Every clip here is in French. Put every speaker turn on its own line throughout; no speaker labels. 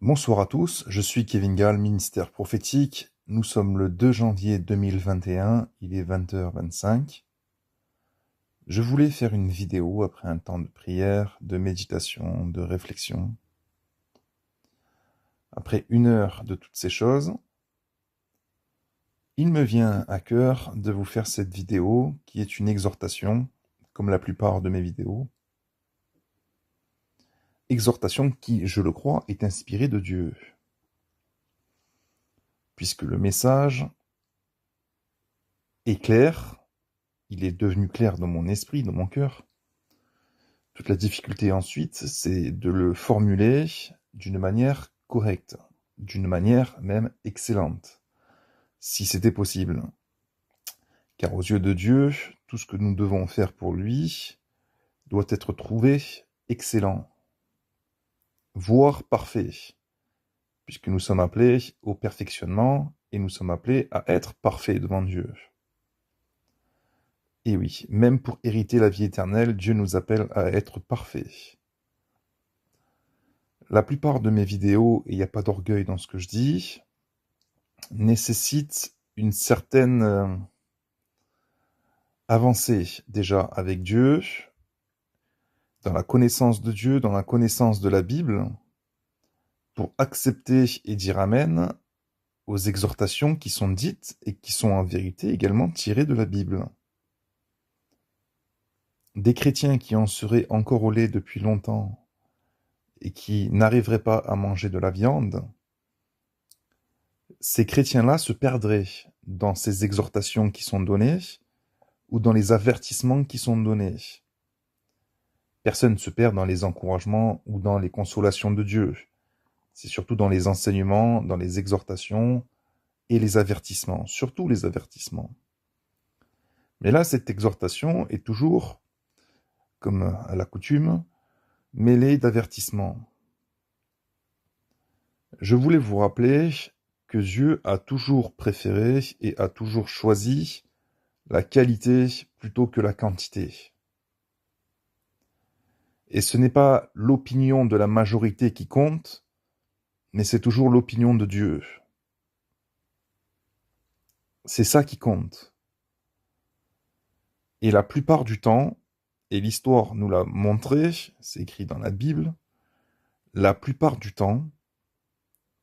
Bonsoir à tous, je suis Kevin Gall, ministère prophétique. Nous sommes le 2 janvier 2021, il est 20h25. Je voulais faire une vidéo après un temps de prière, de méditation, de réflexion. Après 1 heure de toutes ces choses, il me vient à cœur de vous faire cette vidéo qui est une exhortation, comme la plupart de mes vidéos. Exhortation qui, je le crois, est inspirée de Dieu. Puisque le message est clair, il est devenu clair dans mon esprit, dans mon cœur. Toute la difficulté ensuite, c'est de le formuler d'une manière correcte, d'une manière même excellente, si c'était possible. Car aux yeux de Dieu, tout ce que nous devons faire pour lui doit être trouvé excellent, voire parfait, puisque nous sommes appelés au perfectionnement et nous sommes appelés à être parfaits devant Dieu. Et oui, même pour hériter la vie éternelle, Dieu nous appelle à être parfaits. La plupart de mes vidéos, et il n'y a pas d'orgueil dans ce que je dis, nécessitent une certaine avancée déjà avec Dieu, dans la connaissance de Dieu, dans la connaissance de la Bible, pour accepter et dire Amen aux exhortations qui sont dites et qui sont en vérité également tirées de la Bible. Des chrétiens qui en seraient encore au lait depuis longtemps et qui n'arriveraient pas à manger de la viande, ces chrétiens-là se perdraient dans ces exhortations qui sont données ou dans les avertissements qui sont donnés. Personne ne se perd dans les encouragements ou dans les consolations de Dieu. C'est surtout dans les enseignements, dans les exhortations et les avertissements, surtout les avertissements. Mais là, cette exhortation est toujours, comme à la coutume, mêlée d'avertissements. Je voulais vous rappeler que Dieu a toujours préféré et a toujours choisi la qualité plutôt que la quantité. Et ce n'est pas l'opinion de la majorité qui compte, mais c'est toujours l'opinion de Dieu. C'est ça qui compte. Et la plupart du temps, et l'histoire nous l'a montré, c'est écrit dans la Bible, la plupart du temps,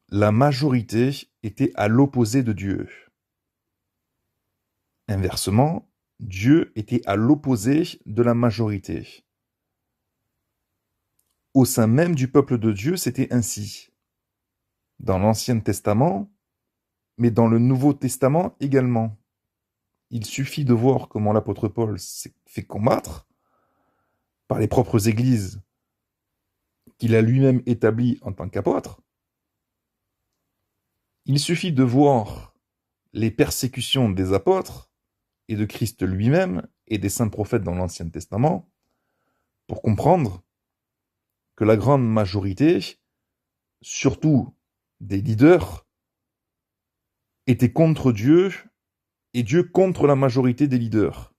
la majorité était à l'opposé de Dieu. Inversement, Dieu était à l'opposé de la majorité. Au sein même du peuple de Dieu, c'était ainsi. Dans l'Ancien Testament, mais dans le Nouveau Testament également. Il suffit de voir comment l'apôtre Paul s'est fait combattre par les propres églises qu'il a lui-même établies en tant qu'apôtre. Il suffit de voir les persécutions des apôtres et de Christ lui-même et des saints prophètes dans l'Ancien Testament pour comprendre que la grande majorité, surtout des leaders, était contre Dieu et Dieu contre la majorité des leaders.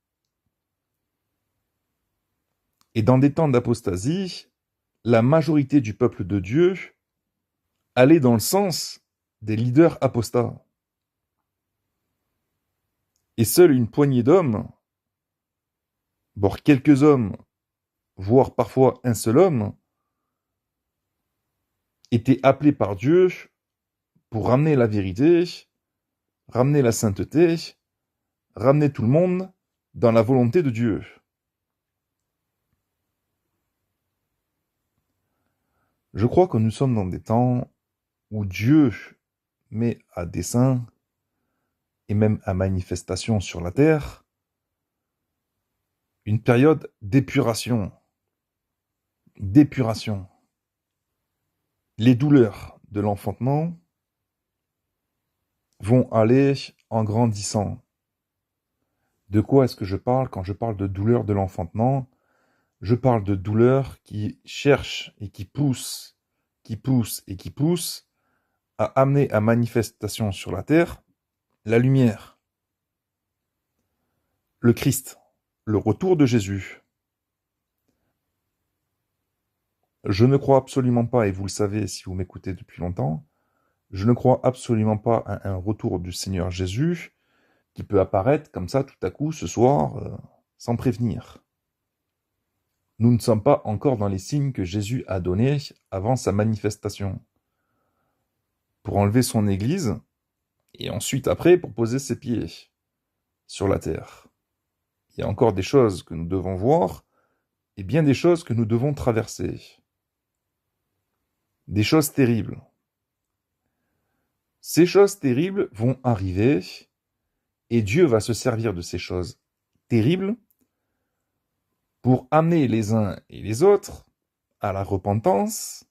Et dans des temps d'apostasie, la majorité du peuple de Dieu allait dans le sens des leaders apostats. Et seule une poignée d'hommes, voire quelques hommes, voire parfois un seul homme, étaient appelés par Dieu pour ramener la vérité, ramener la sainteté, ramener tout le monde dans la volonté de Dieu. Je crois que nous sommes dans des temps où Dieu met à dessein et même à manifestation sur la terre une période d'épuration. D'épuration. Les douleurs de l'enfantement vont aller en grandissant. De quoi est-ce que je parle quand je parle de douleurs de l'enfantement? Je parle de douleurs qui cherchent et qui poussent et qui poussent à amener à manifestation sur la terre la lumière, le Christ, le retour de Jésus. Je ne crois absolument pas, et vous le savez si vous m'écoutez depuis longtemps, je ne crois absolument pas à un retour du Seigneur Jésus qui peut apparaître comme ça tout à coup ce soir, sans prévenir. Nous ne sommes pas encore dans les signes que Jésus a donnés avant sa manifestation, pour enlever son Église, et ensuite après pour poser ses pieds sur la terre. Il y a encore des choses que nous devons voir, et bien des choses que nous devons traverser. Des choses terribles. Ces choses terribles vont arriver, et Dieu va se servir de ces choses terribles pour amener les uns et les autres à la repentance,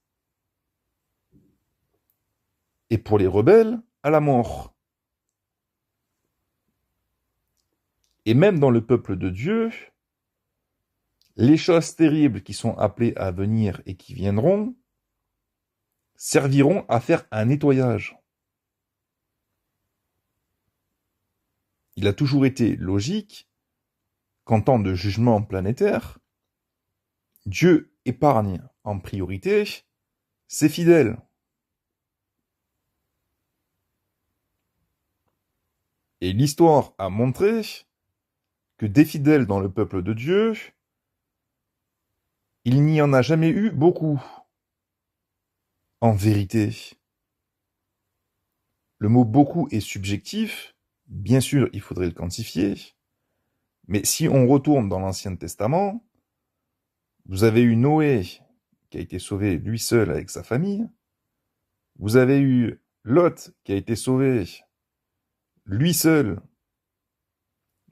et pour les rebelles, à la mort. Et même dans le peuple de Dieu, les choses terribles qui sont appelées à venir et qui viendront serviront à faire un nettoyage. Il a toujours été logique qu'en temps de jugement planétaire, Dieu épargne en priorité ses fidèles. Et l'histoire a montré que des fidèles dans le peuple de Dieu, il n'y en a jamais eu beaucoup. En vérité, le mot beaucoup est subjectif, bien sûr il faudrait le quantifier, mais si on retourne dans l'Ancien Testament, vous avez eu Noé qui a été sauvé lui seul avec sa famille, vous avez eu Lot qui a été sauvé lui seul.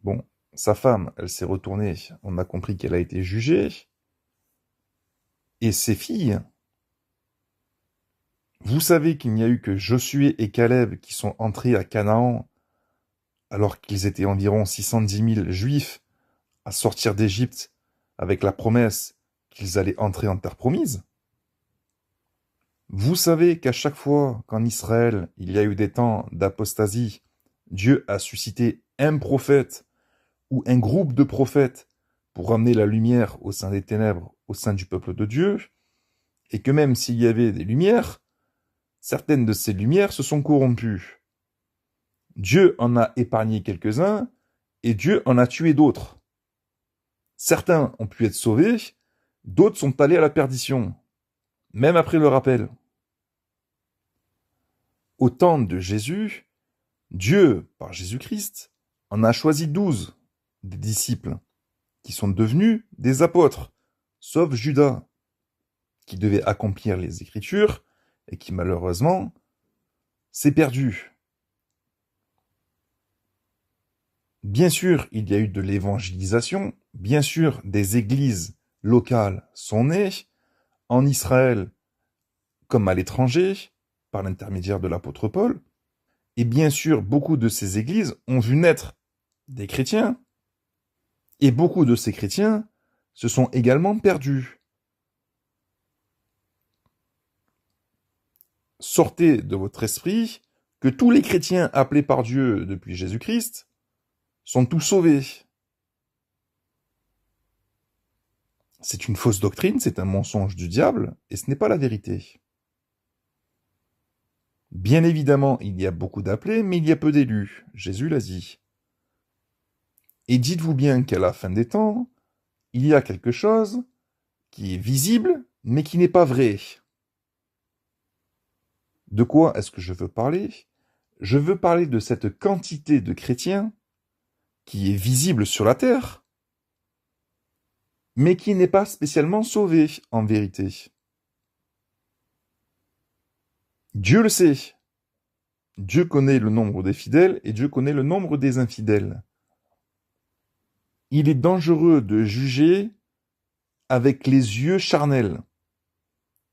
Bon, sa femme, elle s'est retournée, on a compris qu'elle a été jugée, et ses filles, vous savez qu'il n'y a eu que Josué et Caleb qui sont entrés à Canaan alors qu'ils étaient environ 610 000 juifs à sortir d'Égypte avec la promesse qu'ils allaient entrer en terre promise. Vous savez qu'à chaque fois qu'en Israël il y a eu des temps d'apostasie, Dieu a suscité un prophète ou un groupe de prophètes pour ramener la lumière au sein des ténèbres, au sein du peuple de Dieu, et que même s'il y avait des lumières, certaines de ces lumières se sont corrompues. Dieu en a épargné quelques-uns, et Dieu en a tué d'autres. Certains ont pu être sauvés, d'autres sont allés à la perdition, même après le rappel. Au temps de Jésus, Dieu, par Jésus-Christ, en a choisi 12 des disciples, qui sont devenus des apôtres, sauf Judas, qui devait accomplir les Écritures, et qui malheureusement s'est perdu. Bien sûr, il y a eu de l'évangélisation, bien sûr, des églises locales sont nées, en Israël comme à l'étranger, par l'intermédiaire de l'apôtre Paul, et bien sûr, beaucoup de ces églises ont vu naître des chrétiens, et beaucoup de ces chrétiens se sont également perdus. Sortez de votre esprit que tous les chrétiens appelés par Dieu depuis Jésus-Christ sont tous sauvés. C'est une fausse doctrine, c'est un mensonge du diable, et ce n'est pas la vérité. Bien évidemment, il y a beaucoup d'appelés, mais il y a peu d'élus, Jésus l'a dit. Et dites-vous bien qu'à la fin des temps, il y a quelque chose qui est visible, mais qui n'est pas vrai. De quoi est-ce que je veux parler? Je veux parler de cette quantité de chrétiens qui est visible sur la terre, mais qui n'est pas spécialement sauvé en vérité. Dieu le sait. Dieu connaît le nombre des fidèles et Dieu connaît le nombre des infidèles. Il est dangereux de juger avec les yeux charnels.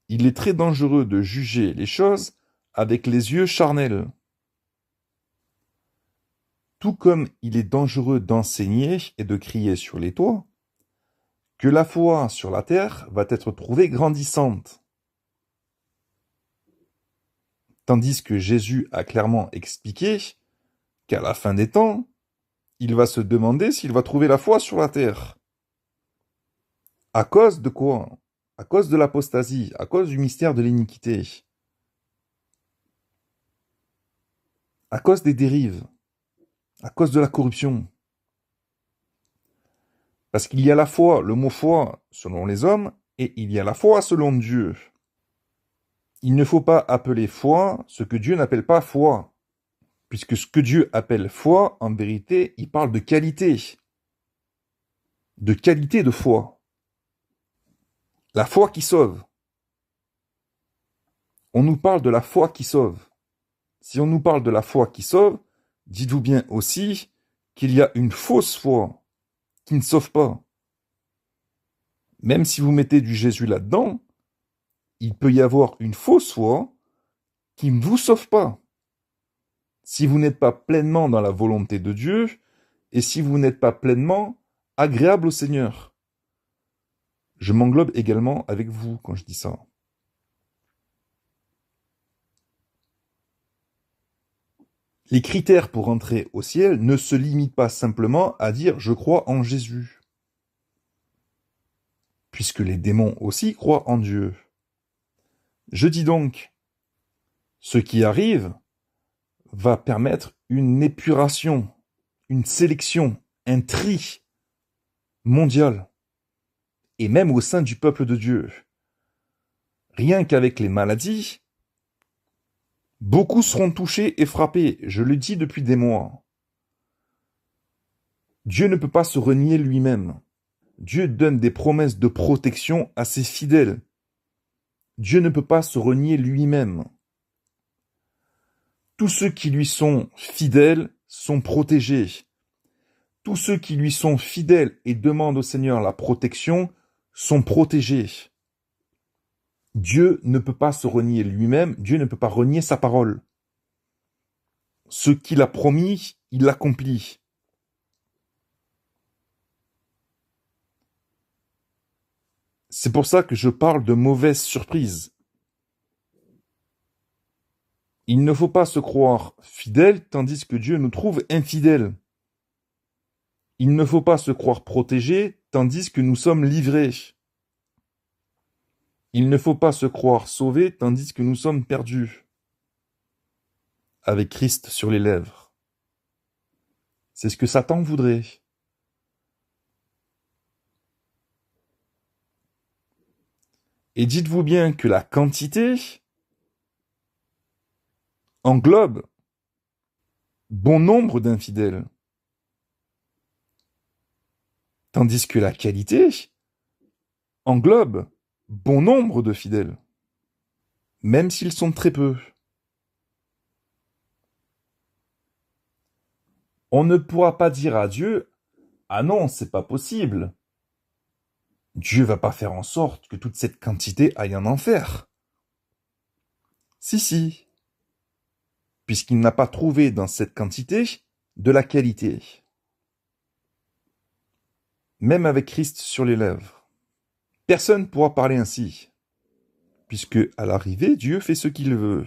Il est très dangereux de juger les choses avec les yeux charnels. Tout comme il est dangereux d'enseigner et de crier sur les toits, que la foi sur la terre va être trouvée grandissante. Tandis que Jésus a clairement expliqué qu'à la fin des temps, il va se demander s'il va trouver la foi sur la terre. À cause de quoi? à cause de l'apostasie, à cause du mystère de l'iniquité, à cause des dérives, à cause de la corruption. Parce qu'il y a la foi, le mot foi selon les hommes, et il y a la foi selon Dieu. Il ne faut pas appeler foi ce que Dieu n'appelle pas foi, puisque ce que Dieu appelle foi, en vérité, il parle de qualité de foi. La foi qui sauve. On nous parle de la foi qui sauve. Si on nous parle de la foi qui sauve, dites-vous bien aussi qu'il y a une fausse foi qui ne sauve pas. Même si vous mettez du Jésus là-dedans, il peut y avoir une fausse foi qui ne vous sauve pas. Si vous n'êtes pas pleinement dans la volonté de Dieu et si vous n'êtes pas pleinement agréable au Seigneur. Je m'englobe également avec vous quand je dis ça. Les critères pour entrer au ciel ne se limitent pas simplement à dire « je crois en Jésus », puisque les démons aussi croient en Dieu. Je dis donc, ce qui arrive va permettre une épuration, une sélection, un tri mondial, et même au sein du peuple de Dieu. Rien qu'avec les maladies, beaucoup seront touchés et frappés, je le dis depuis des mois. Dieu ne peut pas se renier lui-même. Dieu donne des promesses de protection à ses fidèles. Dieu ne peut pas se renier lui-même. Tous ceux qui lui sont fidèles sont protégés. Tous ceux qui lui sont fidèles et demandent au Seigneur la protection sont protégés. Dieu ne peut pas se renier lui-même, Dieu ne peut pas renier sa parole. Ce qu'il a promis, il l'accomplit. C'est pour ça que je parle de mauvaise surprise. Il ne faut pas se croire fidèle tandis que Dieu nous trouve infidèles. Il ne faut pas se croire protégé tandis que nous sommes livrés. Il ne faut pas se croire sauvé tandis que nous sommes perdus. Avec Christ sur les lèvres. C'est ce que Satan voudrait. Et dites-vous bien que la quantité englobe bon nombre d'infidèles. Tandis que la qualité englobe bon nombre de fidèles. Même s'ils sont très peu. On ne pourra pas dire à Dieu « Ah non, c'est pas possible ». Dieu va pas faire en sorte que toute cette quantité aille en enfer. Si, puisqu'il n'a pas trouvé dans cette quantité de la qualité. Même avec Christ sur les lèvres. Personne ne pourra parler ainsi, puisque à l'arrivée, Dieu fait ce qu'il veut.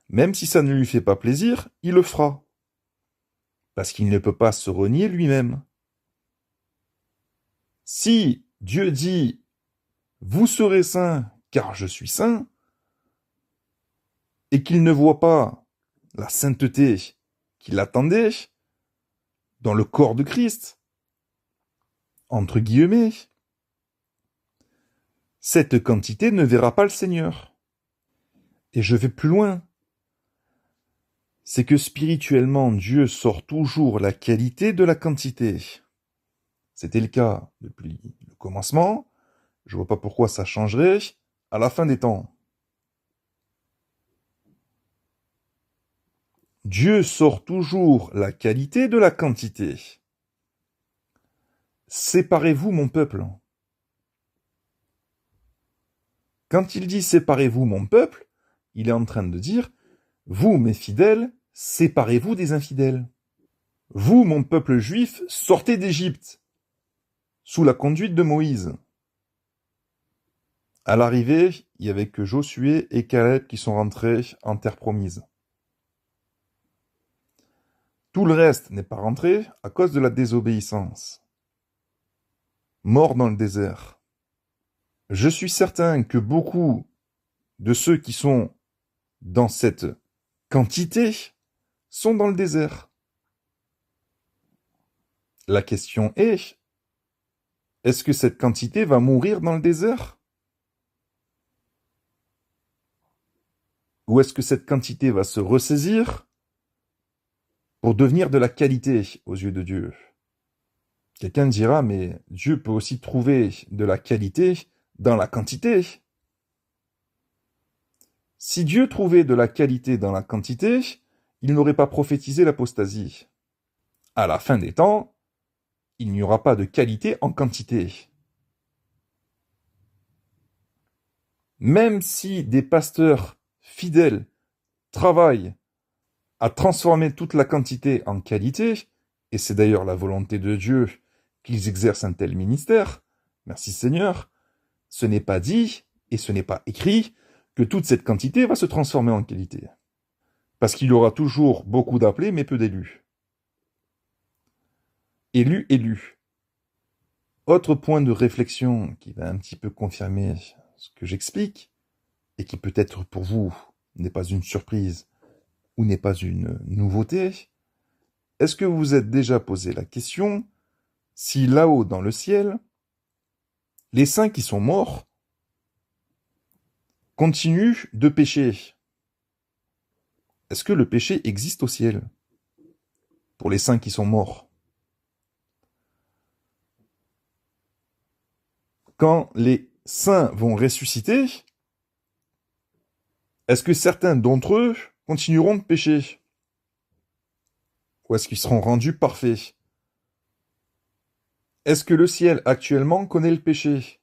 Même si ça ne lui fait pas plaisir, il le fera. Parce qu'il ne peut pas se renier lui-même. Si Dieu dit « Vous serez saints, car je suis saint », et qu'il ne voit pas la sainteté qu'il attendait dans le corps de Christ, entre guillemets, cette quantité ne verra pas le Seigneur. Et je vais plus loin. C'est que spirituellement, Dieu sort toujours la qualité de la quantité. C'était le cas depuis le commencement. Je vois pas pourquoi ça changerait à la fin des temps. Dieu sort toujours la qualité de la quantité. Séparez-vous, mon peuple. Quand il dit séparez-vous, mon peuple, il est en train de dire vous, mes fidèles, séparez-vous des infidèles. Vous, mon peuple juif, sortez d'Égypte, sous la conduite de Moïse. À l'arrivée, il n'y avait que Josué et Caleb qui sont rentrés en terre promise. Tout le reste n'est pas rentré à cause de la désobéissance. Mort dans le désert. Je suis certain que beaucoup de ceux qui sont dans cette quantité sont dans le désert. La question est-ce que cette quantité va mourir dans le désert? Ou est-ce que cette quantité va se ressaisir pour devenir de la qualité aux yeux de Dieu? Quelqu'un dira, mais Dieu peut aussi trouver de la qualité dans la quantité. Si Dieu trouvait de la qualité dans la quantité, il n'aurait pas prophétisé l'apostasie. À la fin des temps, il n'y aura pas de qualité en quantité. Même si des pasteurs fidèles travaillent à transformer toute la quantité en qualité, et c'est d'ailleurs la volonté de Dieu qu'ils exercent un tel ministère, merci Seigneur, ce n'est pas dit et ce n'est pas écrit que toute cette quantité va se transformer en qualité. Parce qu'il y aura toujours beaucoup d'appelés mais peu d'élus. Élus. Autre point de réflexion qui va un petit peu confirmer ce que j'explique, et qui peut-être pour vous n'est pas une surprise ou n'est pas une nouveauté, est-ce que vous vous êtes déjà posé la question si là-haut dans le ciel, les saints qui sont morts continuent de pécher? Est-ce que le péché existe au ciel pour les saints qui sont morts? Quand les saints vont ressusciter, est-ce que certains d'entre eux continueront de pécher? Ou est-ce qu'ils seront rendus parfaits? Est-ce que le ciel actuellement connaît le péché?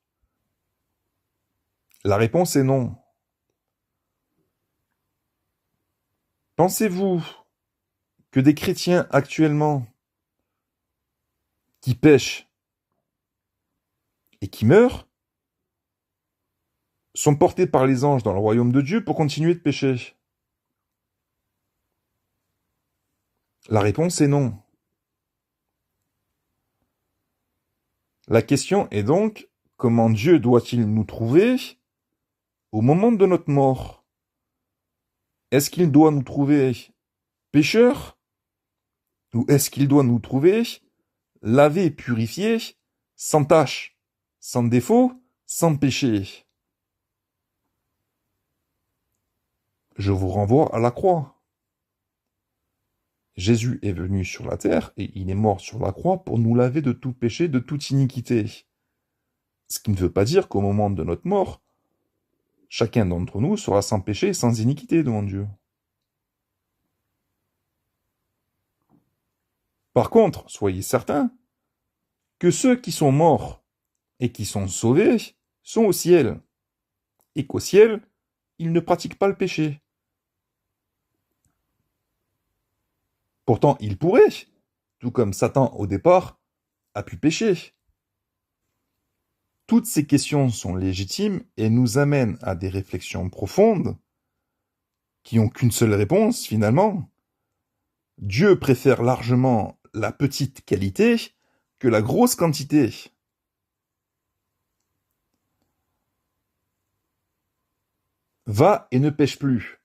La réponse est non. Pensez-vous que des chrétiens actuellement qui pêchent et qui meurent sont portés par les anges dans le royaume de Dieu pour continuer de pécher? La réponse est non. La question est donc, comment Dieu doit-il nous trouver au moment de notre mort? Est-ce qu'il doit nous trouver pécheurs? Ou est-ce qu'il doit nous trouver lavés, purifiés, sans tache, sans défaut, sans péché? Je vous renvoie à la croix. Jésus est venu sur la terre et il est mort sur la croix pour nous laver de tout péché, de toute iniquité. Ce qui ne veut pas dire qu'au moment de notre mort, chacun d'entre nous sera sans péché et sans iniquité devant Dieu. Par contre, soyez certains que ceux qui sont morts et qui sont sauvés sont au ciel, et qu'au ciel, ils ne pratiquent pas le péché. Pourtant, ils pourraient, tout comme Satan au départ a pu pécher. Toutes ces questions sont légitimes et nous amènent à des réflexions profondes qui n'ont qu'une seule réponse finalement. Dieu préfère largement la petite qualité que la grosse quantité. Va et ne pêche plus.